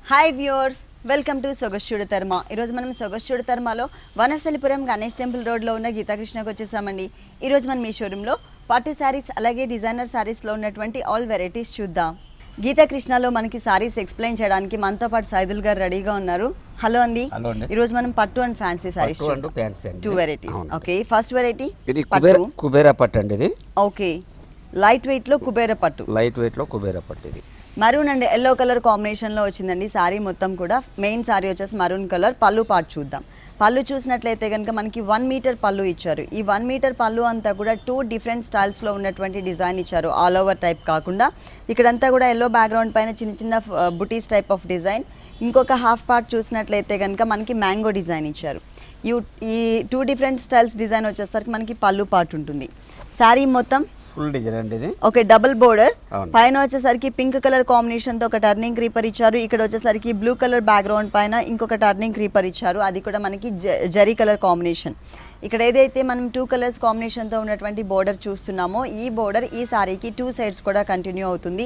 Hi viewers, welcome to Sogaschudu Tarma. ఈరోజు మనం సొగస్చుడు తర్మలో వనస్థలిపురం గణేష్ టెంపుల్ రోడ్లో ఉన్న గీతాకృష్ణకు వచ్చేసామండి. ఈరోజు మనం ఈ షోరూంలో పట్టు శారీస్ అలాగే డిజైనర్ శారీస్లో ఉన్నటువంటి ఆల్ వెరైటీస్ చూద్దాం. గీతాకృష్ణలో మనకి శారీస్ ఎక్స్ప్లెయిన్ చేయడానికి మనతో పాటు సైదుల్ గారు రెడీగా ఉన్నారు. హలో అండి. ఈరోజు మనం పట్టు and fancy saris two varieties. Okay, first variety ఇది కుబేరా పట్టు అండి. ఇది ఓకే, లైట్ వెయిట్ లో కుబేరా పట్టు. ఇది మరూన్ అండ్ ఎల్లో కలర్ కాంబినేషన్లో వచ్చిందండి శారీ మొత్తం కూడా. మెయిన్ శారీ వచ్చేసి మరూన్ కలర్. పళ్ళు పార్ట్ చూద్దాం. పళ్ళు చూసినట్లయితే కనుక మనకి 1 మీటర్ పళ్ళు ఇచ్చారు. ఈ 1 మీటర్ పళ్ళు అంతా కూడా 2 డిఫరెంట్ స్టైల్స్లో ఉన్నటువంటి డిజైన్ ఇచ్చారు. ఆల్ ఓవర్ టైప్ కాకుండా ఇక్కడంతా కూడా ఎల్లో బ్యాక్గ్రౌండ్ పైన చిన్న చిన్న బుటీస్ టైప్ ఆఫ్ డిజైన్. ఇంకొక హాఫ్ పార్ట్ చూసినట్లయితే కనుక మనకి మ్యాంగో డిజైన్ ఇచ్చారు. ఈ 2 డిఫరెంట్ స్టైల్స్ డిజైన్ వచ్చేసరికి మనకి పళ్ళు పార్ట్ ఉంటుంది. శారీ మొత్తం ఫుల్ డిజైన్ అండి. ఇది ఓకే, డబుల్ బోర్డర్. పైన వచ్చేసరికి పింక్ కలర్ కాంబినేషన్ తో ఒక టర్నింగ్ క్రీపర్ ఇచ్చారు. ఇక్కడ వచ్చేసరికి బ్లూ కలర్ బ్యాక్గ్రౌండ్ పైన ఇంకొక టర్నింగ్ క్రీపర్ ఇచ్చారు. అది కూడా మనకి జరీ కలర్ కాంబినేషన్. ఇక్కడ ఏదైతే మనం 2 కలర్స్ కాంబినేషన్తో ఉన్నటువంటి బోర్డర్ చూస్తున్నామో ఈ బోర్డర్ ఈ సారీకి 2 సైడ్స్ కూడా కంటిన్యూ అవుతుంది.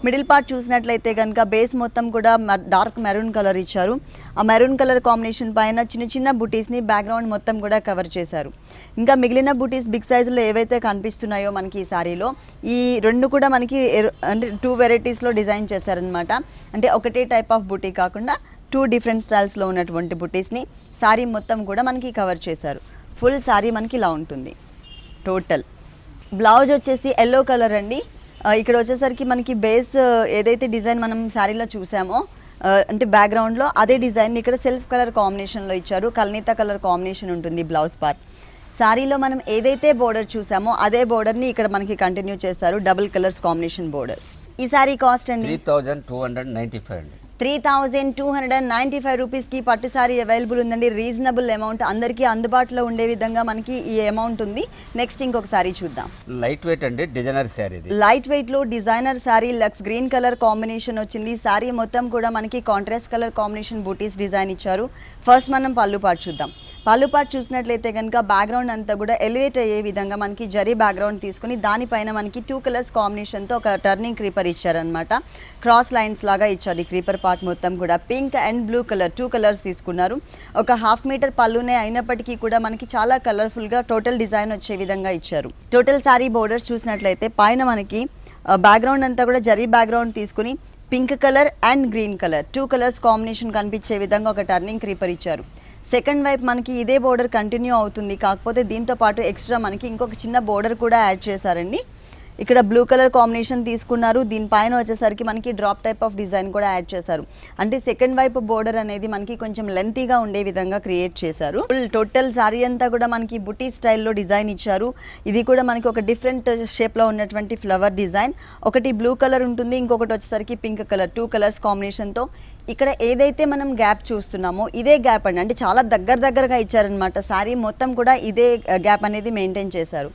మిడిల్ పార్ట్ చూసినట్లయితే కనుక బేస్ మొత్తం కూడా డార్క్ మెరూన్ కలర్ ఇచ్చారు. ఆ మెరూన్ కలర్ కాంబినేషన్ పైన చిన్న చిన్న బుటీస్ని బ్యాక్గ్రౌండ్ మొత్తం కూడా కవర్ చేశారు. ఇంకా మిగిలిన బుటీస్ బిగ్ సైజులో ఏవైతే కనిపిస్తున్నాయో మనకి ఈ సారీలో ఈ రెండు కూడా మనకి అంటే 2 వెరైటీస్లో డిజైన్ చేశారనమాట. అంటే ఒకటే టైప్ ఆఫ్ బుటీ కాకుండా 2 డిఫరెంట్ స్టైల్స్లో ఉన్నటువంటి బుటీస్ని సారీ మొత్తం కూడా మనకి కవర్ చేశారు. ఫుల్ శారీ మనకి ఇలా ఉంటుంది. టోటల్ బ్లౌజ్ వచ్చేసి ఎల్లో కలర్ అండి. ఇక్కడ వచ్చేసరికి మనకి బేస్ ఏదైతే డిజైన్ మనం శారీలో చూసామో అంటే బ్యాక్గ్రౌండ్లో అదే డిజైన్ ఇక్కడ సెల్ఫ్ కలర్ కాంబినేషన్లో ఇచ్చారు. కల్నీతా కలర్ కాంబినేషన్ ఉంటుంది బ్లౌజ్ పార్ట్. శారీలో మనం ఏదైతే బోర్డర్ చూసామో అదే బోర్డర్ని ఇక్కడ మనకి కంటిన్యూ చేశారు. Double colours combination border. ఈ శారీ కాస్ట్ అండి 3295 అండి. 3295 రూపీస్కి పట్టు సారీ అవైలబుల్ ఉందండి. రీజనబుల్ అమౌంట్, అందరికీ అందుబాటులో ఉండే విధంగా మనకి ఈ అమౌంట్ ఉంది. నెక్స్ట్ ఇంకొక సారీ చూద్దాం. లైట్ వెయిట్ అండి, డిజైనర్ సారీ. లైట్ వెయిట్ లో డిజైనర్ సారీ లక్స్ గ్రీన్ కలర్ కాంబినేషన్ వచ్చింది. సారీ మొత్తం కూడా మనకి కాంట్రాస్ట్ కలర్ కాంబినేషన్ బూటీస్ డిజైన్ ఇచ్చారు. ఫస్ట్ మనం పళ్ళు పార్ట్ చూద్దాం. పళ్ళు పార్ట్ చూసినట్లయితే కనుక బ్యాక్గ్రౌండ్ అంతా కూడా ఎలివేట్ అయ్యే విధంగా మనకి జరీ బ్యాక్గ్రౌండ్ తీసుకుని దానిపైన మనకి 2 కలర్స్ కాంబినేషన్తో ఒక టర్నింగ్ క్రీపర్ ఇచ్చారనమాట. క్రాస్ లైన్స్ లాగా ఇచ్చారు. ఈ క్రీపర్ పార్ట్ మొత్తం కూడా pink and blue colour 2 colours తీసుకున్నారు. ఒక హాఫ్ మీటర్ పళ్ళునే అయినప్పటికీ కూడా మనకి చాలా కలర్ఫుల్గా టోటల్ డిజైన్ వచ్చే విధంగా ఇచ్చారు. టోటల్ సారీ బోర్డర్స్ చూసినట్లయితే పైన మనకి బ్యాక్గ్రౌండ్ అంతా కూడా జరీ బ్యాక్గ్రౌండ్ తీసుకుని pink colour and green colour 2 colours combination కనిపించే విధంగా ఒక టర్నింగ్ క్రీపర్ ఇచ్చారు. సెకండ్ వైపు మనకి ఇదే బోర్డర్ కంటిన్యూ అవుతుంది. కాకపోతే దీంతో పాటు ఎక్స్ట్రా మనకి ఇంకొక చిన్న బోర్డర్ కూడా యాడ్ చేశారండి. ఇక్కడ బ్లూ కలర్ కాంబినేషన్ తీసుకున్నారు. దీనిపైన వచ్చేసరికి మనకి డ్రాప్ టైప్ ఆఫ్ డిజైన్ కూడా యాడ్ చేశారు. అంటే సెకండ్ వైపు బోర్డర్ అనేది మనకి కొంచెం లెంతీగా ఉండే విధంగా క్రియేట్ చేశారు. టోటల్ సారీ అంతా కూడా మనకి బుటీ స్టైల్లో డిజైన్ ఇచ్చారు. ఇది కూడా మనకి ఒక డిఫరెంట్ షేప్లో ఉన్నటువంటి ఫ్లవర్ డిజైన్. ఒకటి బ్లూ కలర్ ఉంటుంది, ఇంకొకటి వచ్చేసరికి పింక్ కలర్ 2 కలర్స్ కాంబినేషన్తో. ఇక్కడ ఏదైతే మనం గ్యాప్ చూస్తున్నామో ఇదే గ్యాప్ అండి. అంటే చాలా దగ్గరగా ఇచ్చారనమాట. సారీ మొత్తం కూడా ఇదే గ్యాప్ అనేది మెయింటైన్ చేశారు.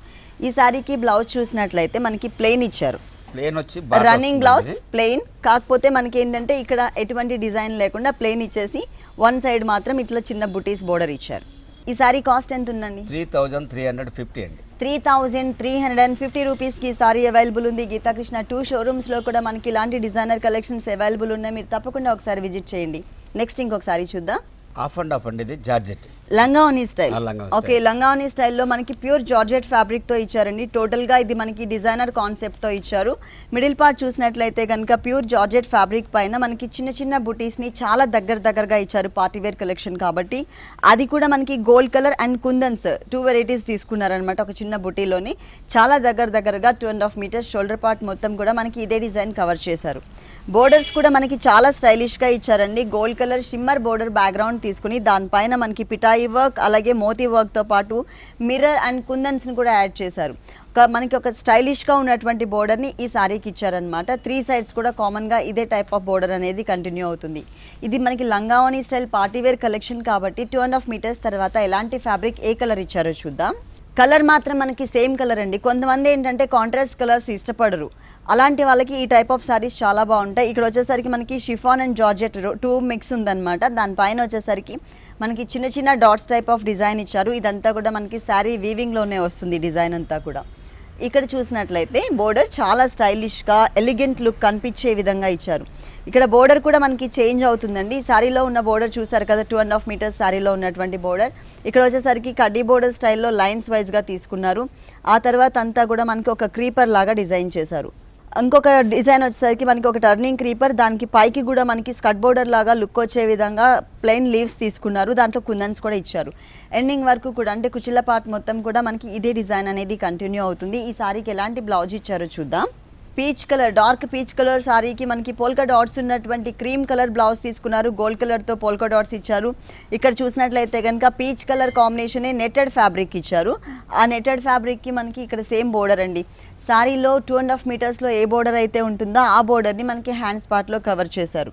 ఈ సారీకి బ్లౌజ్ చూసినట్లయితే మనకి ప్లెయిన్ ఇచ్చారు. ప్లెయిన్ వచ్చి రన్నింగ్ బ్లౌజ్ ప్లెయిన్. కాకపోతే మనకి ఏంటంటే ఇక్కడ ఎటువంటి డిజైన్ లేకుండా ప్లెయిన్ ఇచ్చేసి 1 సైడ్ మాత్రం ఇట్లా చిన్న బుటీస్ బోర్డర్ ఇచ్చారు. ఈ సారీ కాస్ట్ ఎంత ఉందండి? 3350 అండి. 3350 రూపీస్కి సారీ అవైలబుల్ ఉంది. గీతాకృష్ణ 2 షోరూమ్స్లో కూడా మనకి ఇలాంటి డిజైనర్ కలెక్షన్స్ అవైలబుల్ ఉన్నాయి. మీరు తప్పకుండా ఒకసారి విజిట్ చేయండి. నెక్స్ట్ ఇంకొక సారీ చూద్దాం. ఆఫ్ అండ్ ఆఫ్ అండి. ఇది జార్జెట్ లంగావోని స్టైల్. ఓకే, లంగావోని స్టైల్లో మనకి ప్యూర్ జార్జెట్ ఫ్యాబ్రిక్తో ఇచ్చారండి. టోటల్గా ఇది మనకి డిజైనర్ కాన్సెప్ట్తో ఇచ్చారు. మిడిల్ పార్ట్ చూసినట్లయితే కనుక ప్యూర్ జార్జెట్ ఫ్యాబ్రిక్ పైన మనకి చిన్న చిన్న బుటీస్ని చాలా దగ్గరగా ఇచ్చారు. పార్టీవేర్ కలెక్షన్ కాబట్టి అది కూడా మనకి gold colour and kundans 2 varieties తీసుకున్నారనమాట. ఒక చిన్న బుటీలోని చాలా దగ్గరగా 2.5 మీటర్స్ షోల్డర్ పార్ట్ మొత్తం కూడా మనకి ఇదే డిజైన్ కవర్ చేశారు. బోర్డర్స్ కూడా మనకి చాలా స్టైలిష్గా ఇచ్చారండి. Gold colour shimmer border background తీసుకుని దానిపైన మనకి పిటాయి వర్క్ అలాగే మోతీ వర్క్తో పాటు మిర్రర్ అండ్ కుందన్స్ని కూడా యాడ్ చేశారు. మనకి ఒక స్టైలిష్గా ఉన్నటువంటి బోర్డర్ని ఈ సారీకి ఇచ్చారనమాట. 3 సైడ్స్ కూడా కామన్గా ఇదే టైప్ ఆఫ్ బోర్డర్ అనేది కంటిన్యూ అవుతుంది. ఇది మనకి లంగావోని స్టైల్ పార్టీవేర్ కలెక్షన్ కాబట్టి 2.5 మీటర్స్ తర్వాత ఎలాంటి ఫ్యాబ్రిక్ ఏ కలర్ ఇచ్చారో చూద్దాం. కలర్ మాత్రం మనకి సేమ్ కలర్ అండి. కొంతమంది ఏంటంటే కాంట్రాస్ట్ కలర్స్ ఇష్టపడరు. అలాంటి వాళ్ళకి ఈ టైప్ ఆఫ్ సారీస్ చాలా బాగుంటాయి. ఇక్కడ వచ్చేసరికి మనకి షిఫాన్ అండ్ జార్జెట్ 2 మిక్స్ ఉందన్నమాట. దానిపైన వచ్చేసరికి మనకి చిన్న చిన్న డాట్స్ టైప్ ఆఫ్ డిజైన్ ఇచ్చారు. ఇదంతా కూడా మనకి శారీ వీవింగ్లోనే వస్తుంది డిజైన్ అంతా కూడా. ఇక్కడ చూసినట్లయితే బోర్డర్ చాలా స్టైలిష్గా ఎలిగెంట్ లుక్ కనిపించే విధంగా ఇచ్చారు. ఇక్కడ బోర్డర్ కూడా మనకి చేంజ్ అవుతుందండి. ఈ సారీలో ఉన్న బోర్డర్ చూసారు కదా, 2.5 మీటర్స్ సారీలో ఉన్నటువంటి బోర్డర్. ఇక్కడ వచ్చేసరికి కడ్డీ బోర్డర్ స్టైల్లో లైన్స్ వైజ్గా తీసుకున్నారు. ఆ తర్వాత అంతా కూడా మనకి ఒక క్రీపర్ లాగా డిజైన్ చేశారు. ఇంకొక డిజైన్ వచ్చేసరికి మనకి ఒక టర్నింగ్ క్రీపర్, దానికి పైకి కూడా మనకి స్కర్ట్ బోర్డర్ లాగా లుక్ వచ్చే విధంగా ప్లెయిన్ లీవ్స్ తీసుకున్నారు. దాంట్లో కుందన్స్ కూడా ఇచ్చారు. ఎండింగ్ వరకు కూడా అంటే కుచిళ్ళ పార్ట్ మొత్తం కూడా మనకి ఇదే డిజైన్ అనేది కంటిన్యూ అవుతుంది. ఈ సారీకి ఎలాంటి బ్లౌజ్ ఇచ్చారో చూద్దాం. Peach colour, dark peach colour సారీకి మనకి పోల్కా డాట్స్ ఉన్నటువంటి క్రీమ్ కలర్ బ్లౌజ్ తీసుకున్నారు. గోల్డ్ కలర్తో పోల్కా డాట్స్ ఇచ్చారు. ఇక్కడ చూసినట్లయితే కనుక పీచ్ కలర్ కాంబినేషనే నెట్టెడ్ ఫ్యాబ్రిక్ ఇచ్చారు. ఆ నెట్టెడ్ ఫ్యాబ్రిక్కి మనకి ఇక్కడ సేమ్ బోర్డర్ అండి. సారీలో 2.5 మీటర్స్లో ఏ బోర్డర్ అయితే ఉంటుందో ఆ బోర్డర్ని మనకి హ్యాండ్స్ పార్ట్లో కవర్ చేశారు.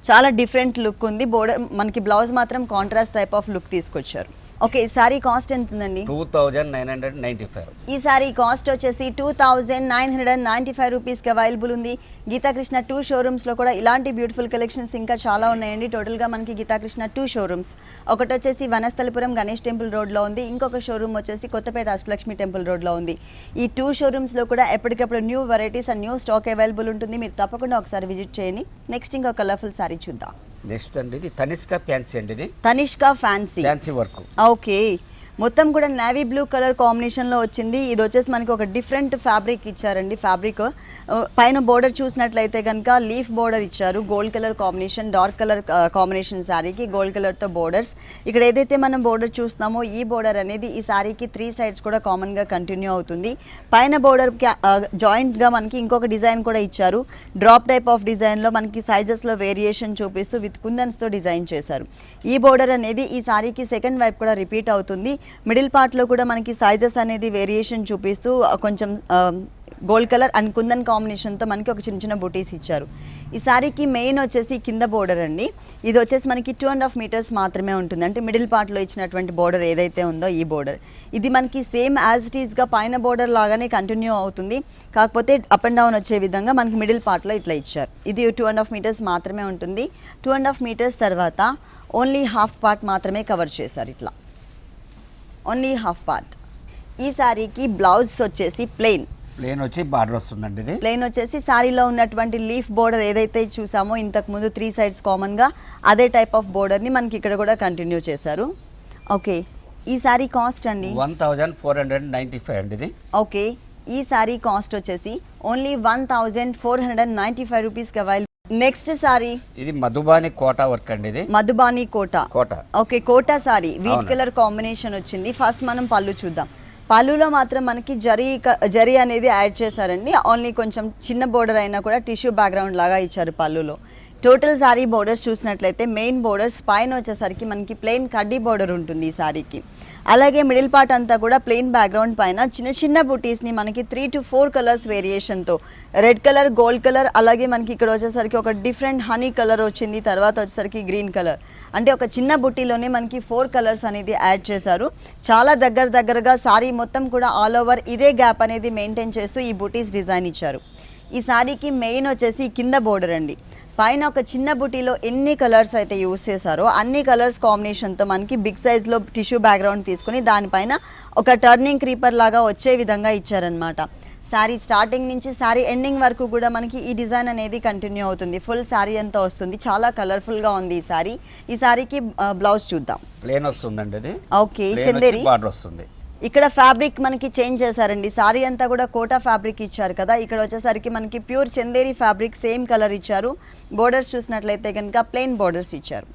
చాలా డిఫరెంట్ లుక్ ఉంది. బోర్డర్ మనకి బ్లౌజ్ మాత్రం కాంట్రాస్ట్ టైప్ ఆఫ్ లుక్ తీసుకొచ్చారు. ఓకే, ఈ సారీ కాస్ట్ ఎంత ఉందండి? 2995. ఈ సారీ కాస్ట్ వచ్చేసి 2995 రూపీస్కి అవైలబుల్ ఉంది. గీతాకృష్ణ 2 షోరూమ్స్లో కూడా ఇలాంటి బ్యూటిఫుల్ కలెక్షన్స్ ఇంకా చాలా ఉన్నాయండి. టోటల్గా మనకి గీతాకృష్ణ 2 షోరూమ్స్, ఒకటి వచ్చేసి వనస్థలిపురం గణేష్ టెంపుల్ రోడ్లో ఉంది, ఇంకొక షోరూమ్ వచ్చేసి కొత్తపేట అష్టలక్ష్మి టెంపుల్ రోడ్లో ఉంది. ఈ 2 షోరూమ్స్లో కూడా ఎప్పటికప్పుడు new varieties and new stock available ఉంటుంది. మీరు తప్పకుండా ఒకసారి విజిట్ చేయండి. నెక్స్ట్ ఇంకో కలర్ఫుల్ సారీ చూద్దాం. నెక్స్ట్ అండి ఇది తనిష్క ఫ్యాన్సీ అండి. ఇది తనిష్క ఫ్యాన్సీ వర్క్. ఓకే, మొత్తం కూడా నేవీ బ్లూ కలర్ కాంబినేషన్లో వచ్చింది. ఇది వచ్చేసి మనకి ఒక డిఫరెంట్ ఫ్యాబ్రిక్ ఇచ్చారండి. ఫ్యాబ్రిక్ పైన బోర్డర్ చూసినట్లయితే కనుక లీఫ్ బోర్డర్ ఇచ్చారు. Gold colour combination, dark colour combination శారీకి గోల్డ్ కలర్తో బోర్డర్స్. ఇక్కడ ఏదైతే మనం బోర్డర్ చూస్తున్నామో ఈ బోర్డర్ అనేది ఈ శారీకి 3 సైడ్స్ కూడా కామన్గా కంటిన్యూ అవుతుంది. పైన బోర్డర్ జాయింట్గా మనకి ఇంకొక డిజైన్ కూడా ఇచ్చారు. డ్రాప్ టైప్ ఆఫ్ డిజైన్లో మనకి సైజెస్లో వేరియేషన్ చూపిస్తూ విత్ కుందన్స్తో డిజైన్ చేశారు. ఈ బోర్డర్ అనేది ఈ శారీకి సెకండ్ వైపు కూడా రిపీట్ అవుతుంది. మిడిల్ పార్ట్లో కూడా మనకి సైజెస్ అనేది వేరియేషన్ చూపిస్తూ కొంచెం గోల్డ్ కలర్ అండ్ కుందన్ కాంబినేషన్తో మనకి ఒక చిన్న చిన్న బూటీస్ ఇచ్చారు. ఈ సారీకి మెయిన్ వచ్చేసి కింద బోర్డర్ అండి. ఇది వచ్చేసి మనకి 2.5 మీటర్స్ మాత్రమే ఉంటుంది. అంటే మిడిల్ పార్ట్లో ఇచ్చినటువంటి బోర్డర్ ఏదైతే ఉందో ఈ బోర్డర్, ఇది మనకి సేమ్ యాజ్ ఇట్ ఈస్గా పైన బోర్డర్ లాగానే కంటిన్యూ అవుతుంది. కాకపోతే అప్ అండ్ డౌన్ వచ్చే విధంగా మనకి మిడిల్ పార్ట్లో ఇట్లా ఇచ్చారు. ఇది 2.5 మీటర్స్ మాత్రమే ఉంటుంది. 2.5 మీటర్స్ తర్వాత ఓన్లీ హాఫ్ పార్ట్ మాత్రమే కవర్ చేశారు. ఇట్లా ఓన్లీ హాఫ్ పార్ట్. ఈ సారీకి బ్లౌజ్ వచ్చేసి ప్లెయిన్ వచ్చి బార్డర్ వస్తుందండి. ఇది ప్లెయిన్ వచ్చేసి సారీలో ఉన్నటువంటి లీఫ్ బోర్డర్ ఏదైతే చూసామో ఇంతకు ముందు 3 సైడ్స్ కామన్గా అదే టైప్ ఆఫ్ బోర్డర్ని మనకి ఇక్కడ కూడా కంటిన్యూ చేశారు. ఓకే, ఈ సారీ కాస్ట్ అండి 1495 అండి. ఇది ఓకే, ఈ సారీ కాస్ట్ వచ్చేసి ఓన్లీ 1495 రూపీస్కి అవైలబుల్. నెక్స్ట్ సారీ ఇది మధుబాని కోటా వర్క్ అండి. ఇది Madhubani Kota. Okay, Kota sari wheat colour combination వచ్చింది. ఫస్ట్ మనం పళ్ళు చూద్దాం. పళ్ళులో మాత్రం మనకి జరీ అనేది యాడ్ చేశారండి. ఓన్లీ కొంచెం చిన్న బోర్డర్ అయినా కూడా టిష్యూ బ్యాక్గ్రౌండ్ లాగా ఇచ్చారు పళ్ళులో. టోటల్ సారీ బోర్డర్స్ చూసినట్లయితే మెయిన్ బోర్డర్స్ పైన వచ్చేసరికి మనకి ప్లెయిన్ కడ్డీ బోర్డర్ ఉంటుంది ఈ సారీకి. అలాగే మిడిల్ పార్ట్ అంతా కూడా ప్లెయిన్ బ్యాక్గ్రౌండ్ పైన చిన్న చిన్న బుటీస్ని మనకి 3 to 4 కలర్స్ వేరియేషన్తో రెడ్ కలర్, గోల్డ్ కలర్, అలాగే మనకి ఇక్కడ వచ్చేసరికి ఒక డిఫరెంట్ హనీ కలర్ వచ్చింది. తర్వాత వచ్చేసరికి గ్రీన్ కలర్. అంటే ఒక చిన్న బుట్టీలోనే మనకి 4 కలర్స్ అనేది యాడ్ చేశారు. చాలా దగ్గరగా సారీ మొత్తం కూడా ఆల్ ఓవర్ ఇదే గ్యాప్ అనేది మెయింటైన్ చేస్తూ ఈ బుటీస్ డిజైన్ ఇచ్చారు. ఈ సారీకి మెయిన్ వచ్చేసి కింద బోర్డర్ అండి. పైన ఒక చిన్న బుటీలో ఎన్ని కలర్స్ అయితే యూస్ చేశారో అన్ని కలర్స్ కాంబినేషన్తో మనకి బిగ్ సైజ్లో టిష్యూ బ్యాక్గ్రౌండ్ తీసుకుని దానిపైన ఒక టర్నింగ్ క్రీపర్ లాగా వచ్చే విధంగా ఇచ్చారనమాట. శారీ స్టార్టింగ్ నుంచి శారీ ఎండింగ్ వరకు కూడా మనకి ఈ డిజైన్ అనేది కంటిన్యూ అవుతుంది. ఫుల్ శారీ అంతా వస్తుంది. చాలా కలర్ఫుల్గా ఉంది ఈ శారీ. ఈ శారీకి బ్లౌజ్ చూద్దాం. ప్లెయిన్ వస్తుందండి. ఇది ఓకే, చందేరి బార్డర్ వస్తుంది. ఇక్కడ ఫ్యాబ్రిక్ మనకి చేంజ్ చేశారండి. సారీ అంతా కూడా కోటా ఫ్యాబ్రిక్ ఇచ్చారు కదా, ఇక్కడ వచ్చేసరికి మనకి pure Chanderi fabric same colour ఇచ్చారు. బోర్డర్స్ చూసినట్లయితే కనుక ప్లెయిన్ బోర్డర్స్ ఇచ్చారు.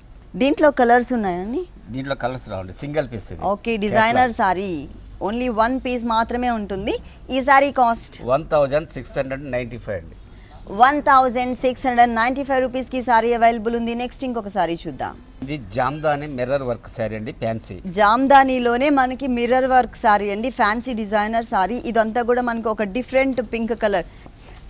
దీంట్లో కలర్స్ ఉన్నాయండి. దీంట్లో కలర్స్ రావండి, single piece. Okay, designer sari only 1 piece మాత్రమే ఉంటుంది. ఈ సారీ కాస్ట్ 1695 అండి. 1695 రూపీస్కి సారీ అవైలబుల్ ఉంది. నెక్స్ట్ ఇంకొక సారీ చూద్దాం. ఇది జామ్దాని మిర్రర్ వర్క్ సారీ అండి, ఫ్యాన్సీ. జామ్దానిలోనే మనకి మిర్రర్ వర్క్ సారీ అండి, ఫ్యాన్సీ డిజైనర్ సారీ. ఇదంతా కూడా మనకి ఒక డిఫరెంట్ పింక్ కలర్.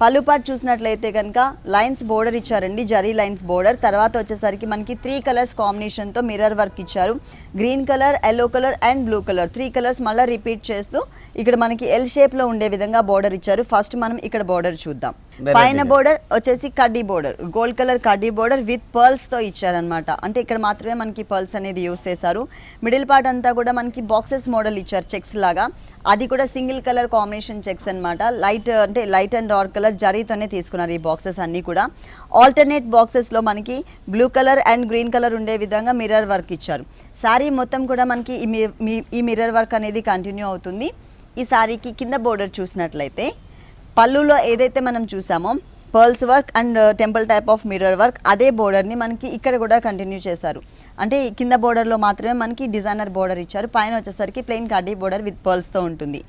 పళ్ళు పార్ట్ చూసినట్లయితే కనుక లైన్స్ బోర్డర్ ఇచ్చారండి, జరీ లైన్స్ బోర్డర్. తర్వాత వచ్చేసరికి మనకి 3 కలర్స్ కాంబినేషన్తో మిర్రర్ వర్క్ ఇచ్చారు. Green colour, yellow colour and blue colour 3 colours మళ్ళీ రిపీట్ చేస్తూ ఇక్కడ మనకి ఎల్ షేప్లో ఉండే విధంగా బోర్డర్ ఇచ్చారు. ఫస్ట్ మనం ఇక్కడ బోర్డర్ చూద్దాం. పైన design. బోర్డర్ వచ్చేసి కడ్డీ బోర్డర్, గోల్డ్ కలర్ కడ్డీ బోర్డర్ విత్ పర్ల్స్ తో ఇచ్చారనమాట. అంటే ఇక్కడ మాత్రమే మనకి పర్ల్స్ అనేది యూస్ చేశారు. మిడిల్ పార్ట్ అంతా కూడా మనకి బాక్సెస్ మోడల్ ఇచ్చారు, చెక్స్ లాగా. అది కూడా సింగిల్ కలర్ కాంబినేషన్ చెక్స్ అన్నమాట. లైట్ అండ్ డార్క్ కలర్ జరీతోనే తీసుకున్నారు ఈ బాక్సెస్ అన్ని కూడా. ఆల్టర్నేట్ బాక్సెస్ లో మనకి blue colour and green colour ఉండే విధంగా మిర్రర్ వర్క్ ఇచ్చారు. శారీ మొత్తం కూడా మనకి ఈ మిర్రర్ వర్క్ అనేది కంటిన్యూ అవుతుంది. ఈ శారీకి కింద బోర్డర్ చూసినట్లయితే పళ్ళులో ఏదైతే మనం చూసామో pearls work and temple type of mirror work, అదే బోర్డర్ని మనకి ఇక్కడ కూడా కంటిన్యూ చేశారు. అంటే కింద బోర్డర్లో మాత్రమే మనకి డిజైనర్ బోర్డర్ ఇచ్చారు, పైన వచ్చేసరికి ప్లెయిన్ కడ్డీ బోర్డర్ విత్ పర్ల్స్తో ఉంటుంది.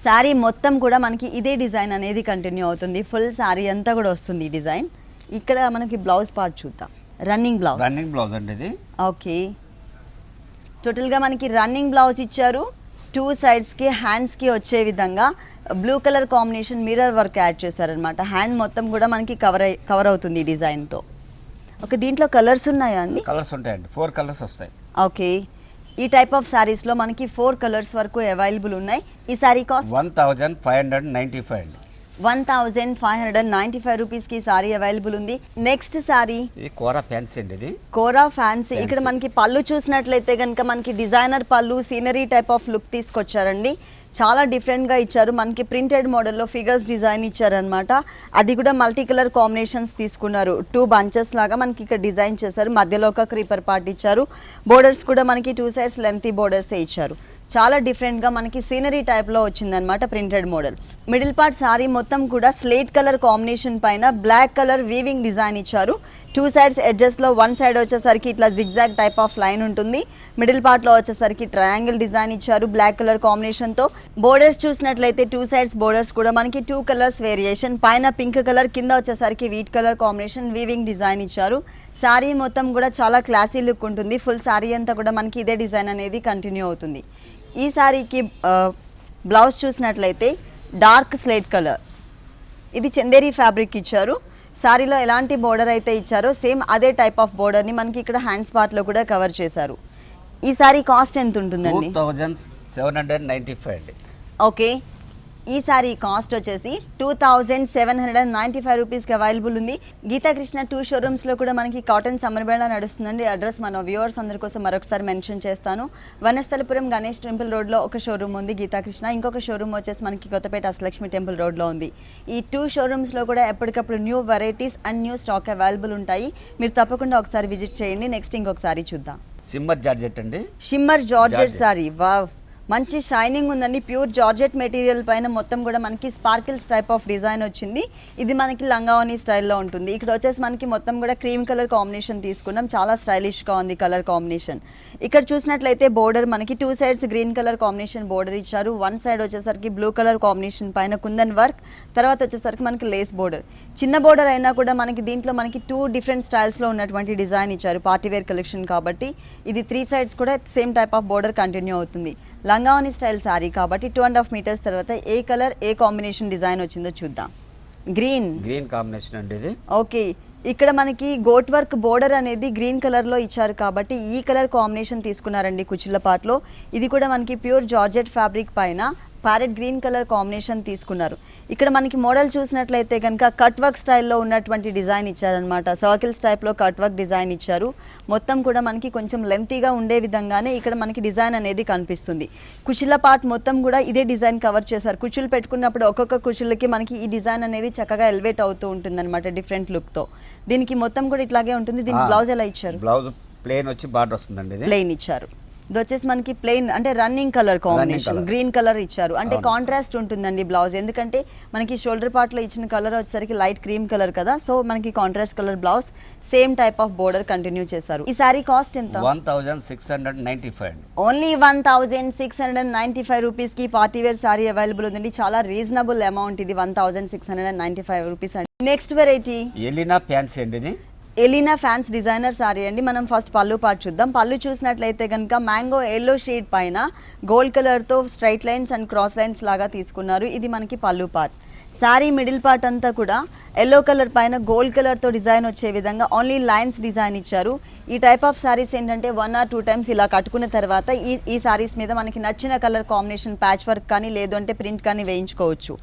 శారీ మొత్తం కూడా మనకి ఇదే డిజైన్ అనేది కంటిన్యూ అవుతుంది. ఫుల్ శారీ అంతా కూడా వస్తుంది ఈ డిజైన్. ఇక్కడ మనకి బ్లౌజ్ పార్ట్ చూద్దాం. రన్నింగ్ బ్లౌజ్ అండి ఇది. ఓకే, టోటల్గా మనకి రన్నింగ్ బ్లౌజ్ ఇచ్చారు. 2 సైడ్స్కి హ్యాండ్స్కి వచ్చే విధంగా blue colour combination mirror work add చేశారనమాట. హ్యాండ్ మొత్తం కూడా మనకి కవర్ అవుతుంది ఈ డిజైన్తో. ఓకే, దీంట్లో కలర్స్ ఉన్నాయా అండి? కలర్స్ ఉంటాయండి, 4 కలర్స్ వస్తాయి. ఓకే, ఈ టైప్ ఆఫ్ శారీస్లో మనకి 4 కలర్స్ వరకు అవైలబుల్ ఉన్నాయి. ఈ శారీ కాస్ట్ 1595 అండి. 1595 రూపీస్కి సారీ అవైలబుల్ ఉంది. నెక్స్ట్ సారీ ఇది కోరా ఫ్యాన్సీ అండి. ఇది కోరా ఫ్యాన్సీ. ఇక్కడ మనకి పళ్ళు చూసినట్లయితే కనుక మనకి డిజైనర్ పళ్ళు, సీనరీ టైప్ ఆఫ్ లుక్ తీసుకొచ్చారండి. చాలా డిఫరెంట్గా ఇచ్చారు. మనకి ప్రింటెడ్ మోడల్లో ఫిగర్స్ డిజైన్ ఇచ్చారనమాట. అది కూడా మల్టీ కలర్ కాంబినేషన్స్ తీసుకున్నారు. 2 బంచెస్ లాగా మనకి ఇక్కడ డిజైన్ చేశారు. మధ్యలో ఒక క్రీపర్ పార్ట్ ఇచ్చారు. బోర్డర్స్ కూడా మనకి 2 సైడ్స్ లెంతీ బోర్డర్సే ఇచ్చారు. చాలా డిఫరెంట్గా మనకి సీనరీ టైప్లో వచ్చిందనమాట printed model. Middle part sorry మొత్తం కూడా స్లేట్ కలర్ కాంబినేషన్ పైన బ్లాక్ కలర్ వీవింగ్ డిజైన్ ఇచ్చారు. 2 సైడ్స్ ఎడ్జెస్లో 1 సైడ్ వచ్చేసరికి ఇట్లా జిగ్జాగ్ టైప్ ఆఫ్ లైన్ ఉంటుంది. మిడిల్ పార్ట్లో వచ్చేసరికి ట్రయాంగిల్ డిజైన్ ఇచ్చారు బ్లాక్ కలర్ కాంబినేషన్తో. బోర్డర్స్ చూసినట్లయితే 2 సైడ్స్ బోర్డర్స్ కూడా మనకి 2 కలర్స్ వేరియేషన్, పైన పింక్ కలర్, కింద వచ్చేసరికి wheat colour combination weaving design ఇచ్చారు. శారీ మొత్తం కూడా చాలా క్లాసీ లుక్ ఉంటుంది. ఫుల్ శారీ అంతా కూడా మనకి ఇదే డిజైన్ అనేది కంటిన్యూ అవుతుంది. ఈ శారీకి బ్లౌజ్ చూసినట్లయితే డార్క్ స్లేట్ కలర్, ఇది చందేరి ఫ్యాబ్రిక్ ఇచ్చారు. శారీలో ఎలాంటి బోర్డర్ అయితే ఇచ్చారో సేమ్ అదే టైప్ ఆఫ్ బోర్డర్ని మనకి ఇక్కడ హ్యాండ్స్ పార్ట్లో కూడా కవర్ చేశారు. ఈ శారీ కాస్ట్ ఎంత ఉంటుందండి? 2795 అండి. ఓకే, ఈ సారీ కాస్ట్ వచ్చేసి 2795 రూపీస్కి అవైలబుల్ ఉంది. గీతాకృష్ణ 2 షోరూమ్స్లో కూడా మనకి కాటన్ సమ్మర్ బేళ నడుస్తుందండి. అడ్రస్ మన వ్యూవర్స్ అందరి కోసం మరొకసారి మెన్షన్ చేస్తాను. వనస్థలపురం గణేష్ టెంపుల్ రోడ్లో ఒక షోరూమ్ ఉంది గీతాకృష్ణ, ఇంకొక షోరూమ్ వచ్చేసి మనకి కొత్తపేట అష్టలక్ష్మి టెంపుల్ రోడ్లో ఉంది. ఈ 2 షోరూమ్స్లో కూడా ఎప్పటికప్పుడు new varieties and new stock available ఉంటాయి. మీరు తప్పకుండా ఒకసారి విజిట్ చేయండి. నెక్స్ట్ ఇంకొకసారి చూద్దాం. సిమ్మర్ జార్జెట్ అండి. షిమ్మర్ జార్జెట్ సారీ, వావ్, మంచి షైనింగ్ ఉందండి. ప్యూర్ జార్జెట్ మెటీరియల్ పైన మొత్తం కూడా మనకి స్పార్కిల్స్ టైప్ ఆఫ్ డిజైన్ వచ్చింది. ఇది మనకి లంగావని స్టైల్లో ఉంటుంది. ఇక్కడ వచ్చేసి మనకి మొత్తం కూడా క్రీమ్ కలర్ కాంబినేషన్ తీసుకున్నాం. చాలా స్టైలిష్గా ఉంది కలర్ కాంబినేషన్. ఇక్కడ చూసినట్లయితే బోర్డర్ మనకి 2 sides green colour combination border ఇచ్చారు. 1 సైడ్ వచ్చేసరికి బ్లూ కలర్ కాంబినేషన్ పైన కుందన్ వర్క్, తర్వాత వచ్చేసరికి మనకి లేస్ బోర్డర్. చిన్న బోర్డర్ అయినా కూడా మనకి దీంట్లో మనకి 2 డిఫరెంట్ స్టైల్స్లో ఉన్నటువంటి డిజైన్ ఇచ్చారు. పార్టీవేర్ కలెక్షన్ కాబట్టి ఇది 3 సైడ్స్ కూడా same type of border continue అవుతుంది. లంగావని స్టైల్ శారీ కాబట్టి 2.5 మీటర్స్ తర్వాత ఏ కలర్ ఏ కాంబినేషన్ డిజైన్ వచ్చిందో చూద్దాం. గ్రీన్ కాంబినేషన్ అండి ఇది. ఓకే, ఇక్కడ మనకి గోట్ వర్క్ బోర్డర్ అనేది గ్రీన్ కలర్లో ఇచ్చారు కాబట్టి ఈ కలర్ కాంబినేషన్ తీసుకున్నారండి కుచ్చిళ్ళ పార్ట్లో. ఇది కూడా మనకి ప్యూర్ జార్జెట్ ఫ్యాబ్రిక్ పైన ప్యారెట్ గ్రీన్ కలర్ కాంబినేషన్ తీసుకున్నారు. ఇక్కడ మనకి మోడల్ చూసినట్లయితే కనుక కట్ వర్క్ స్టైల్లో ఉన్నటువంటి డిజైన్ ఇచ్చారనమాట. సర్కిల్స్ టైప్లో కట్ వర్క్ డిజైన్ ఇచ్చారు. మొత్తం కూడా మనకి కొంచెం లెంతీగా ఉండే విధంగానే ఇక్కడ మనకి డిజైన్ అనేది కనిపిస్తుంది. కుచ్చిళ్ళ పార్ట్ మొత్తం కూడా ఇదే డిజైన్ కవర్ చేశారు. కుచ్చులు పెట్టుకున్నప్పుడు ఒక్కొక్క కుచ్చులకి మనకి ఈ డిజైన్ అనేది చక్కగా ఎలివేట్ అవుతూ ఉంటుంది అనమాట డిఫరెంట్ లుక్తో. దీనికి మొత్తం కూడా ఇట్లాగే ఉంటుంది. దీనికి బ్లౌజ్ ఎలా ఇచ్చారు? బ్లౌజ్ ప్లెయిన్ వచ్చి బార్డర్ వస్తుందండి. ఇది ప్లెయిన్ ఇచ్చారు. ఇది వచ్చేసి మనకి ప్లెయిన్ అంటే running colour combination green colour ఇచ్చారు. అంటే కాంట్రాస్ట్ ఉంటుందండి బ్లౌజ్, ఎందుకంటే మనకి షోల్డర్ పార్ట్ లో ఇచ్చిన కలర్ వచ్చేసరికి లైట్ క్రీమ్ కలర్ కదా, సో మనకి contrast colour blouse, same type of border continue చేశారు. ఈ సారీ కాస్ట్ ఎంత? 1695. ఓన్లీ 1695 రూపీస్ కి పార్టీ వేర్ సారీ అవైలబుల్ ఉందండి. చాలా రీజనబుల్ అమౌంట్ ఇది, 1695 రూపీస్ అండి. నెక్స్ట్ వెరైటీ ఎలినా ఫ్యాన్సీ అండి. ఇది ఎలినా ఫ్యాన్స్ డిజైనర్ సారీ అండి. మనం ఫస్ట్ పళ్ళు పార్ట్ చూద్దాం. పళ్ళు చూసినట్లయితే కనుక మ్యాంగో ఎల్లో షేడ్ పైన గోల్డ్ కలర్తో straight lines and cross lines లాగా తీసుకున్నారు. ఇది మనకి పళ్ళు పార్ట్. శారీ మిడిల్ పార్ట్ అంతా కూడా ఎల్లో కలర్ పైన గోల్డ్ కలర్తో డిజైన్ వచ్చే విధంగా ఓన్లీ లైన్స్ డిజైన్ ఇచ్చారు. ఈ టైప్ ఆఫ్ శారీస్ ఏంటంటే 1 or 2 టైమ్స్ ఇలా కట్టుకున్న తర్వాత ఈ శారీస్ మీద మనకి నచ్చిన కలర్ కాంబినేషన్ ప్యాచ్ వర్క్ కానీ లేదు అంటే ప్రింట్ కానీ వేయించుకోవచ్చు.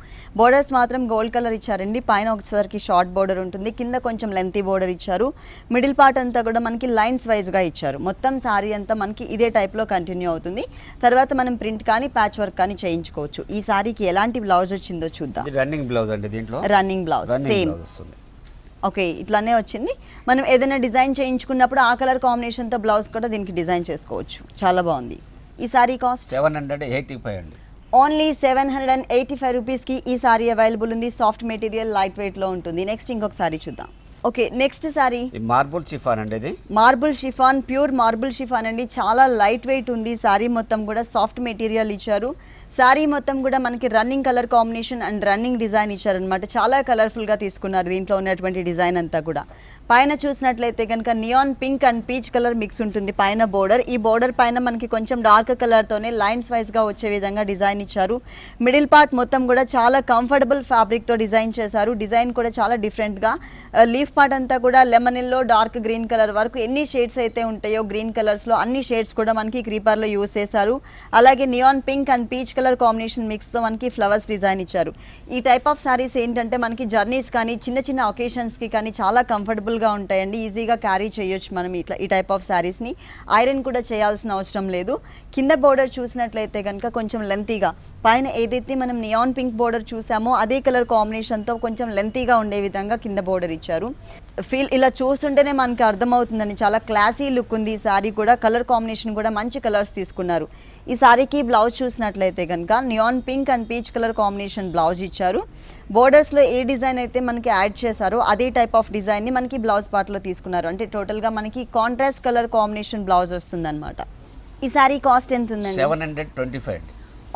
బోర్డర్స్ మాత్రం గోల్డ్ కలర్ ఇచ్చారండి. పైన ఒకసారికి షార్ట్ బోర్డర్ ఉంటుంది, కింద కొంచెం లెంతీ బోర్డర్ ఇచ్చారు. మిడిల్ పార్ట్ అంతా కూడా మనకి లైన్స్ వైజ్గా ఇచ్చారు. మొత్తం శారీ అంతా మనకి ఇదే టైప్లో కంటిన్యూ అవుతుంది. తర్వాత మనం ప్రింట్ కానీ ప్యాచ్ వర్క్ కానీ చేయించుకోవచ్చు. ఈ శారీకి ఎలాంటి బ్లౌజ్ వచ్చిందో చూద్దాం. రన్నింగ్ బ్లౌజ్ అండి, దీంట్లో రన్నింగ్ బ్లౌజ్ సేమ్. వస్తుంది. ఓకే, ఇట్లానే వచ్చింది. మనం ఏదైనా డిజైన్ చేయించుకున్నప్పుడు ఆ కలర్ కాంబినేషన్తో బ్లౌజ్ కూడా దీనికి డిజైన్ చేసుకోవచ్చు. చాలా బాగుంది. ఈ సారీ కాస్ట్ 785 అండి. ఓన్లీ 785 రూపీస్కి ఈ సారీ అవైలబుల్ ఉంది. సాఫ్ట్ మెటీరియల్, లైట్ వెయిట్లో ఉంటుంది. నెక్స్ట్ ఇంకొక సారీ చూద్దాం. Okay, next sorry marble chiffon అండి. ఇది marble chiffon, pure marble chiffon అండి. చాలా లైట్ వెయిట్ ఉంది. సారీ మొత్తం కూడా సాఫ్ట్ మెటీరియల్ ఇచ్చారు. సారీ మొత్తం కూడా మనకి running colour combination and running design ఇచ్చారనమాట. చాలా కలర్ఫుల్గా తీసుకున్నారు దీంట్లో ఉన్నటువంటి డిజైన్ అంతా కూడా. పైన చూసినట్లయితే కనుక neon pink and peach colour mix ఉంటుంది పైన బోర్డర్. ఈ బోర్డర్ పైన మనకి కొంచెం డార్క్ కలర్తోనే లైన్స్ వైజ్గా వచ్చే విధంగా డిజైన్ ఇచ్చారు. మిడిల్ పార్ట్ మొత్తం కూడా చాలా కంఫర్టబుల్ ఫ్యాబ్రిక్తో డిజైన్ చేశారు. డిజైన్ కూడా చాలా డిఫరెంట్గా. లీఫ్ పార్ట్ అంతా కూడా lemon yellow, dark green colour వరకు ఎన్ని షేడ్స్ అయితే ఉంటాయో గ్రీన్ కలర్స్లో అన్ని షేడ్స్ కూడా మనకి క్రీపర్లో యూజ్ చేశారు. అలాగే neon pink and peach colour combination మిక్స్తో మనకి ఫ్లవర్స్ డిజైన్ ఇచ్చారు. ఈ టైప్ ఆఫ్ సారీస్ ఏంటంటే మనకి జర్నీస్ కానీ చిన్న చిన్న ఒకేషన్స్కి కానీ చాలా కంఫర్టబుల్గా ఉంటాయండి. ఈజీగా క్యారీ చేయొచ్చు మనం ఈ టైప్ ఆఫ్ శారీస్ని. ఐరన్ కూడా చేయాల్సిన అవసరం లేదు. కింద బోర్డర్ చూసినట్లయితే కనుక కొంచెం లెంతీగా, పైన ఏదైతే మనం నియాన్ పింక్ బోర్డర్ చూసామో అదే కలర్ కాంబినేషన్తో కొంచెం లెంతీగా ఉండే విధంగా కింద బోర్డర్ ఇచ్చారు. ఇలా చూస్తుంటేనే మనకి అర్థమవుతుందండి, చాలా క్లాసీ లుక్ ఉంది ఈ సారీ కూడా. కలర్ కాంబినేషన్ కూడా మంచి కలర్స్ తీసుకున్నారు. ఈ సారీకి బ్లౌజ్ చూసినట్లయితే కనుక neon pink and peach colour combination blouse ఇచ్చారు. బోర్డర్స్లో ఏ డిజైన్ అయితే మనకి యాడ్ చేశారో అదే టైప్ ఆఫ్ డిజైన్ని మనకి బ్లౌజ్ పార్ట్లో తీసుకున్నారు. అంటే టోటల్గా మనకి కాంట్రాస్ట్ కలర్ కాంబినేషన్ బ్లౌజ్ వస్తుందన్నమాట. ఈ సారీ కాస్ట్ ఎంత ఉందండి? 725.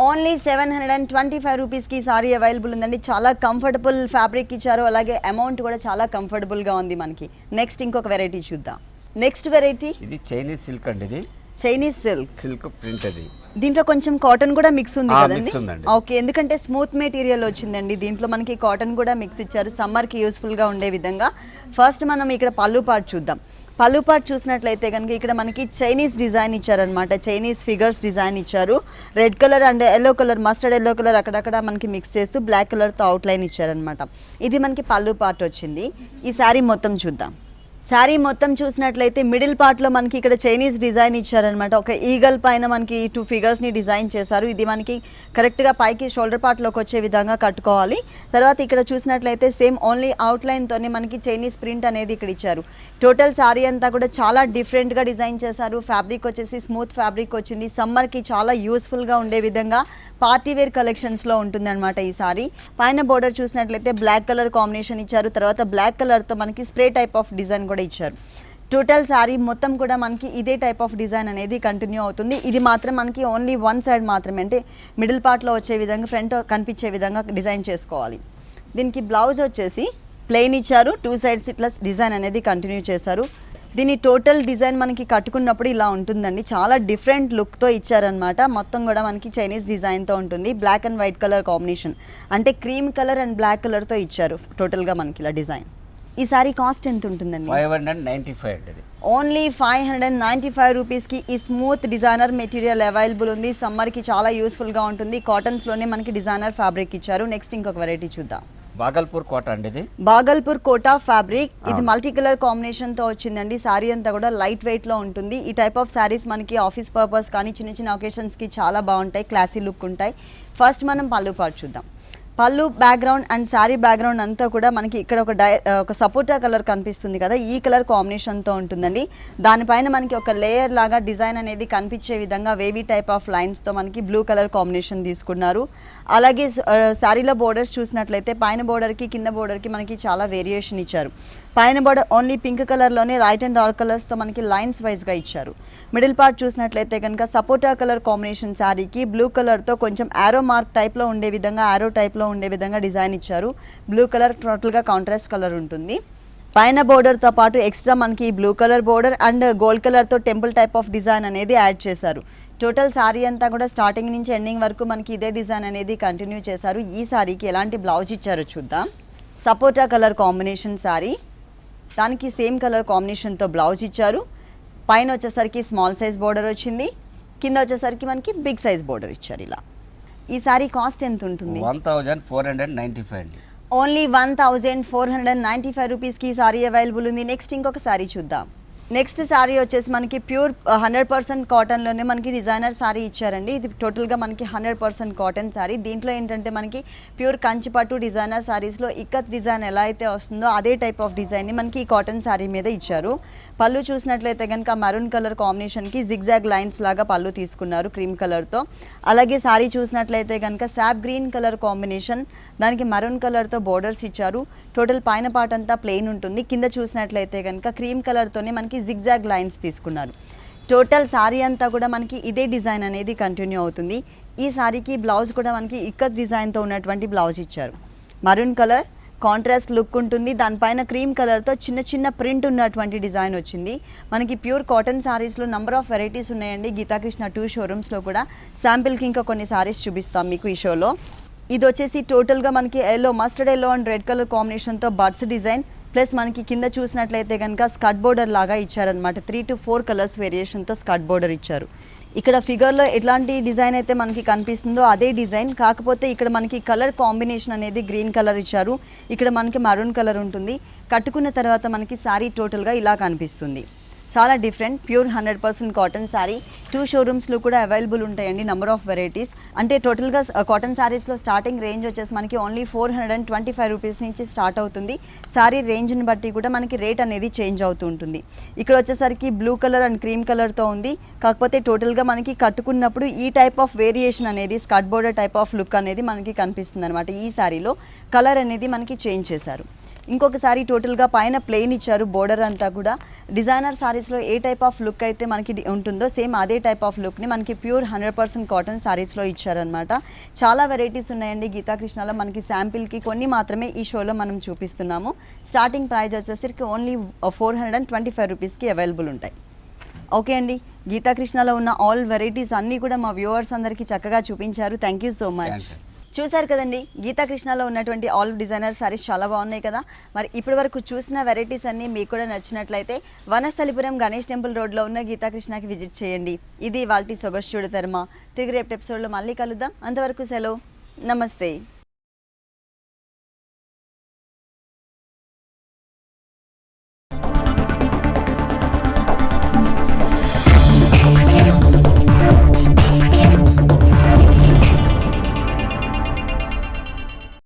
ఓన్లీ 725 రూపీస్కి సారీ అవైలబుల్ ఉందండి. చాలా కంఫర్టబుల్ ఫ్యాబ్రిక్ ఇచ్చారు. అలాగే అమౌంట్ కూడా చాలా కంఫర్టబుల్గా ఉంది మనకి. నెక్స్ట్ ఇంకొక వెరైటీ చూద్దాం. నెక్స్ట్ వెరైటీ ఇది చైనీస్ సిల్క్ అండి. ఇది చైనీస్ సిల్క్ ప్రింట్. అది దీంట్లో కొంచెం కాటన్ కూడా మిక్స్ ఉంది కదండి? మిక్స్ ఉందండి. ఓకే, ఎందుకంటే స్మూత్ మెటీరియల్ వచ్చిందండి. దీంట్లో మనకి కాటన్ కూడా మిక్స్ ఇచ్చారు, సమ్మర్కి యూస్ఫుల్గా ఉండే విధంగా. ఫస్ట్ మనం ఇక్కడ పళ్ళు పార్ట్ చూద్దాం. పళ్ళు పార్ట్ చూసినట్లయితే కనుక ఇక్కడ మనకి చైనీస్ డిజైన్ ఇచ్చారనమాట. చైనీస్ ఫిగర్స్ డిజైన్ ఇచ్చారు. Red colour and yellow colour, mustard yellow colour అక్కడక్కడ మనకి మిక్స్ చేస్తూ బ్లాక్ కలర్తో అవుట్లైన్ ఇచ్చారనమాట. ఇది మనకి పళ్ళు పార్ట్ వచ్చింది. ఈ శారీ మొత్తం చూద్దాం. శారీ మొత్తం చూసినట్లయితే మిడిల్ పార్ట్లో మనకి ఇక్కడ చైనీస్ డిజైన్ ఇచ్చారనమాట. ఒక ఈగల్ పైన మనకి 2 ఫిగర్స్ని డిజైన్ చేశారు. ఇది మనకి కరెక్ట్గా పైకి షోల్డర్ పార్ట్లోకి వచ్చే విధంగా కట్టుకోవాలి. తర్వాత ఇక్కడ చూసినట్లయితే సేమ్ ఓన్లీ అవుట్లైన్తోనే మనకి చైనీస్ ప్రింట్ అనేది ఇక్కడ ఇచ్చారు. టోటల్ శారీ అంతా కూడా చాలా డిఫరెంట్గా డిజైన్ చేశారు. ఫ్యాబ్రిక్ వచ్చేసి స్మూత్ ఫ్యాబ్రిక్ వచ్చింది. సమ్మర్కి చాలా యూస్ఫుల్గా ఉండే విధంగా పార్టీవేర్ కలెక్షన్స్లో ఉంటుంది అనమాట ఈ సారీ. పైన బోర్డర్ చూసినట్లయితే బ్లాక్ కలర్ కాంబినేషన్ ఇచ్చారు. తర్వాత బ్లాక్ కలర్తో మనకి స్ప్రే టైప్ ఆఫ్ డిజైన్ కూడా ఇచ్చారు. టోటల్ శారీ మొత్తం కూడా మనకి ఇదే టైప్ ఆఫ్ డిజైన్ అనేది కంటిన్యూ అవుతుంది. ఇది మాత్రం మనకి ఓన్లీ వన్ సైడ్ మాత్రమే, అంటే మిడిల్ పార్ట్లో వచ్చే విధంగా, ఫ్రంట్ కనిపించే విధంగా డిజైన్ చేసుకోవాలి. దీనికి బ్లౌజ్ వచ్చేసి ప్లెయిన్ ఇచ్చారు. 2 సైడ్స్ ఇట్లా డిజైన్ అనేది కంటిన్యూ చేశారు. దీని టోటల్ డిజైన్ మనకి కట్టుకున్నప్పుడు ఇలా ఉంటుందండి. చాలా డిఫరెంట్ లుక్తో ఇచ్చారనమాట. మొత్తం కూడా మనకి చైనీస్ డిజైన్తో ఉంటుంది. Black and white colour combination, అంటే క్రీమ్ కలర్ అండ్ బ్లాక్ కలర్తో ఇచ్చారు టోటల్గా మనకి ఇలా డిజైన్. ఈ సారీ కాస్ట్ ఎంత ఉంటుందండి? 595 అండి. ఓన్లీ 595 రూపీస్కి ఈ స్మూత్ డిజైనర్ మెటీరియల్ అవైలబుల్ ఉంది. సమ్మర్కి చాలా యూస్ఫుల్గా ఉంటుంది. కాటన్స్లోనే మనకి డిజైనర్ ఫ్యాబ్రిక్ ఇచ్చారు. నెక్స్ట్ ఇంకొక వెరైటీ చూద్దాం. బాగల్పూర్ కోట అండి. ఇది బాగల్పూర్ కోటా ఫ్యాబ్రిక్. ఇది మల్టీ కలర్ కాంబినేషన్తో వచ్చిందండి. శారీ అంతా కూడా లైట్ వెయిట్లో ఉంటుంది. ఈ టైప్ ఆఫ్ శారీస్ మనకి ఆఫీస్ పర్పస్ కానీ చిన్న చిన్న ఒకేషన్స్కి చాలా బాగుంటాయి, క్లాసీ లుక్ ఉంటాయి. ఫస్ట్ మనం పళ్ళు పార్ట్ చూద్దాం. పళ్ళు బ్యాక్గ్రౌండ్ అండ్ శారీ బ్యాక్గ్రౌండ్ అంతా కూడా మనకి ఇక్కడ ఒక సపోటా కలర్ కనిపిస్తుంది కదా, ఈ కలర్ కాంబినేషన్తో ఉంటుందండి. దానిపైన మనకి ఒక లేయర్ లాగా డిజైన్ అనేది కనిపించే విధంగా వేవీ టైప్ ఆఫ్ లైన్స్తో మనకి బ్లూ కలర్ కాంబినేషన్ తీసుకున్నారు. అలాగే శారీలో బోర్డర్స్ చూసినట్లయితే పైన బోర్డర్కి కింద బోర్డర్కి మనకి చాలా వేరియేషన్ ఇచ్చారు. పైన బోర్డర్ ఓన్లీ పింక్ కలర్లోనే లైట్ అండ్ డార్క్ కలర్స్తో మనకి లైన్స్ వైజ్గా ఇచ్చారు. మిడిల్ పార్ట్ చూసినట్లయితే కనుక సపోటా కలర్ కాంబినేషన్ శారీకి బ్లూ కలర్తో కొంచెం యారో మార్క్ టైప్లో ఉండే విధంగా, యారో టైప్లో ఉండే విధంగా డిజైన్ ఇచ్చారు. బ్లూ కలర్ టోటల్గా కాంట్రాస్ట్ కలర్ ఉంటుంది. పైన బోర్డర్తో పాటు ఎక్స్ట్రా మనకి blue colour border and gold కలర్తో టెంపుల్ టైప్ ఆఫ్ డిజైన్ అనేది యాడ్ చేశారు. టోటల్ శారీ అంతా కూడా స్టార్టింగ్ నుంచి ఎండింగ్ వరకు మనకి ఇదే డిజైన్ అనేది కంటిన్యూ చేశారు. ఈ శారీకి ఎలాంటి బ్లౌజ్ ఇచ్చారో చూద్దాం. సపోటా కలర్ కాంబినేషన్ శారీ, దానికి సేమ్ కలర్ కాంబినేషన్తో బ్లౌజ్ ఇచ్చారు. పైన వచ్చేసరికి స్మాల్ సైజ్ బోర్డర్ వచ్చింది, కింద వచ్చేసరికి మనకి బిగ్ సైజ్ బోర్డర్ ఇచ్చారు. ఇలా ఈ శారీ కాస్ట్ ఎంత ఉంటుంది? 1495 అండి. ఓన్లీ 1495 రూపీస్కి ఈ శారీ అవైలబుల్ ఉంది. నెక్స్ట్ ఇంకొక శారీ చూద్దాం. నెక్స్ట్ శారీ వచ్చేసి మనకి ప్యూర్ 100% కాటన్లోనే మనకి డిజైనర్ శారీ ఇచ్చారండి. ఇది టోటల్గా మనకి 100% కాటన్ శారీ. దీంట్లో ఏంటంటే మనకి ప్యూర్ కంచిపట్టు డిజైనర్ శారీస్లో ఇక్కత్ డిజైన్ ఎలా అయితే వస్తుందో అదే టైప్ ఆఫ్ డిజైన్ని మనకి ఈ కాటన్ శారీ మీద ఇచ్చారు. పళ్ళు చూసినట్లయితే కనుక మరూన్ కలర్ కాంబినేషన్కి జిగ్జాగ్ లైన్స్ లాగా పళ్ళు తీసుకున్నారు క్రీమ్ కలర్తో. అలాగే శారీ చూసినట్లయితే కనుక శాప్ గ్రీన్ కలర్ కాంబినేషన్, దానికి మరూన్ కలర్తో బోర్డర్స్ ఇచ్చారు. టోటల్ పైన పార్ట్ అంతా ప్లెయిన్ ఉంటుంది. కింద చూసినట్లయితే కనుక క్రీమ్ కలర్తోనే మనకి జిగ్జాగ్ లైన్స్ తీసుకున్నారు. టోటల్ శారీ అంతా కూడా మనకి ఇదే డిజైన్ అనేది కంటిన్యూ అవుతుంది. ఈ శారీకి బ్లౌజ్ కూడా మనకి ఇక్కత్ డిజైన్తో ఉన్నటువంటి బ్లౌజ్ ఇచ్చారు. మరూన్ కలర్ కాంట్రాస్ట్ లుక్ ఉంటుంది. దానిపైన క్రీమ్ కలర్తో చిన్న చిన్న ప్రింట్ ఉన్నటువంటి డిజైన్ వచ్చింది. మనకి ప్యూర్ కాటన్ శారీస్లో నెంబర్ ఆఫ్ వెరైటీస్ ఉన్నాయండి. గీతాకృష్ణ 2 షోరూమ్స్లో కూడా శాంపిల్కి ఇంకా కొన్ని శారీస్ చూపిస్తాం మీకు ఈ షోలో. ఇది వచ్చేసి టోటల్గా మనకి yellow, mustard yellow and red colour కాంబినేషన్తో బర్డ్స్ డిజైన్, ప్లస్ మనకి కింద చూసినట్లయితే కనుక స్కర్ట్ బోర్డర్ లాగా ఇచ్చారనమాట. 3 to 4 కలర్స్ వేరియేషన్తో స్కర్ట్ బోర్డర్ ఇచ్చారు. ఇక్కడ ఫిగర్లో ఎట్లాంటి డిజైన్ అయితే మనకి కనిపిస్తుందో అదే డిజైన్, కాకపోతే ఇక్కడ మనకి కలర్ కాంబినేషన్ అనేది గ్రీన్ కలర్ ఇచ్చారు. ఇక్కడ మనకి మరూన్ కలర్ ఉంటుంది. కట్టుకున్న తర్వాత మనకి శారీ టోటల్గా ఇలా కనిపిస్తుంది. చాలా డిఫరెంట్, ప్యూర్ 100% కాటన్ శారీ. 2 షోరూమ్స్లో కూడా అవైలబుల్ ఉంటాయండి నెంబర్ ఆఫ్ వెరైటీస్. అంటే టోటల్గా కాటన్ శారీస్లో స్టార్టింగ్ రేంజ్ వచ్చేసి మనకి ఓన్లీ 425 రూపీస్ నుంచి స్టార్ట్ అవుతుంది. శారీ రేంజ్ని బట్టి కూడా మనకి రేట్ అనేది చేంజ్ అవుతూ ఉంటుంది. ఇక్కడ వచ్చేసరికి బ్లూ కలర్ అండ్ క్రీమ్ కలర్తో ఉంది. కాకపోతే టోటల్గా మనకి కట్టుకున్నప్పుడు ఈ టైప్ ఆఫ్ వేరియేషన్ అనేది skirt border type of look అనేది మనకి కనిపిస్తుంది అనమాట. ఈ శారీలో కలర్ అనేది మనకి చేంజ్ చేశారు. ఇంకొక శారీ టోటల్గా పైన ప్లెయిన్ ఇచ్చారు. బోర్డర్ అంతా కూడా డిజైనర్ శారీస్లో ఏ టైప్ ఆఫ్ లుక్ అయితే మనకి ఉంటుందో సేమ్ అదే టైప్ ఆఫ్ లుక్ని మనకి ప్యూర్ 100% కాటన్ శారీస్లో ఇచ్చారనమాట. చాలా వెరైటీస్ ఉన్నాయండి గీతాకృష్ణలో. మనకి శాంపిల్కి కొన్ని మాత్రమే ఈ షోలో మనం చూపిస్తున్నాము. స్టార్టింగ్ ప్రైస్ వచ్చేసరికి ఓన్లీ 425 రూపీస్కి అవైలబుల్ ఉంటాయి. ఓకే అండి, గీతాకృష్ణలో ఉన్న ఆల్ వెరైటీస్ అన్నీ కూడా మా వ్యూవర్స్ అందరికీ చక్కగా చూపించారు. Thank you so much. చూసారు కదండి, గీతాకృష్ణలో ఉన్నటువంటి ఆల్ డిజైనర్ సారీస్ చాలా బాగున్నాయి కదా. మరి ఇప్పటి వరకు చూసిన వెరైటీస్ అన్నీ మీకు కూడా నచ్చినట్లయితే వనస్థలిపురం గణేష్ టెంపుల్ రోడ్లో ఉన్న గీతాకృష్ణకి విజిట్ చేయండి. ఇది వాల్టి సొగసు చూడతర్మ. తిరిగి రేపు ఎపిసోడ్లో మళ్ళీ కలుద్దాం. అంతవరకు సెలవు, నమస్తే.